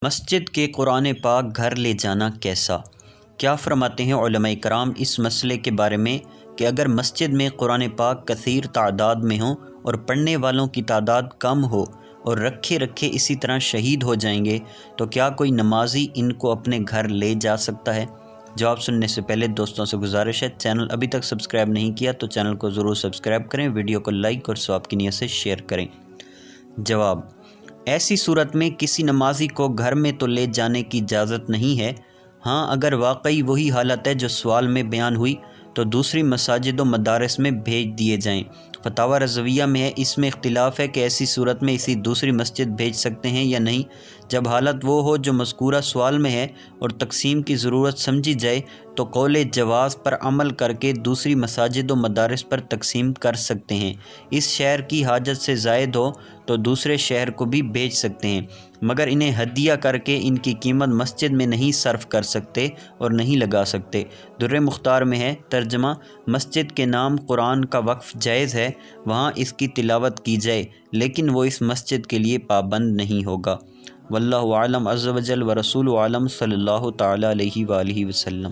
مسجد کے قرآن پاک گھر لے جانا کیسا؟ کیا فرماتے ہیں علماء کرام اس مسئلے کے بارے میں کہ اگر مسجد میں قرآن پاک کثیر تعداد میں ہوں اور پڑھنے والوں کی تعداد کم ہو اور رکھے رکھے اسی طرح شہید ہو جائیں گے تو کیا کوئی نمازی ان کو اپنے گھر لے جا سکتا ہے؟ جواب سننے سے پہلے دوستوں سے گزارش ہے، چینل ابھی تک سبسکرائب نہیں کیا تو چینل کو ضرور سبسکرائب کریں، ویڈیو کو لائک اور ثواب کی نیت سے شیئر کریں۔ جواب: ایسی صورت میں کسی نمازی کو گھر میں تو لے جانے کی اجازت نہیں ہے، ہاں اگر واقعی وہی حالت ہے جو سوال میں بیان ہوئی تو دوسری مساجد و مدارس میں بھیج دیے جائیں۔ فتاوی رضویہ میں ہے، اس میں اختلاف ہے کہ ایسی صورت میں اسی دوسری مسجد بھیج سکتے ہیں یا نہیں۔ جب حالت وہ ہو جو مذکورہ سوال میں ہے اور تقسیم کی ضرورت سمجھی جائے تو قول جواز پر عمل کر کے دوسری مساجد و مدارس پر تقسیم کر سکتے ہیں۔ اس شہر کی حاجت سے زائد ہو تو دوسرے شہر کو بھی بھیج سکتے ہیں، مگر انہیں ہدیہ کر کے ان کی قیمت مسجد میں نہیں صرف کر سکتے اور نہیں لگا سکتے۔ در مختار میں ہے، ترجمہ: مسجد کے نام قرآن کا وقف جائز ہے، وہاں اس کی تلاوت کی جائے، لیکن وہ اس مسجد کے لیے پابند نہیں ہوگا۔ واللہ اعلم عز وجل ورسولہ اعلم، صلی اللہ تعالی علیہ وآلہ وسلم۔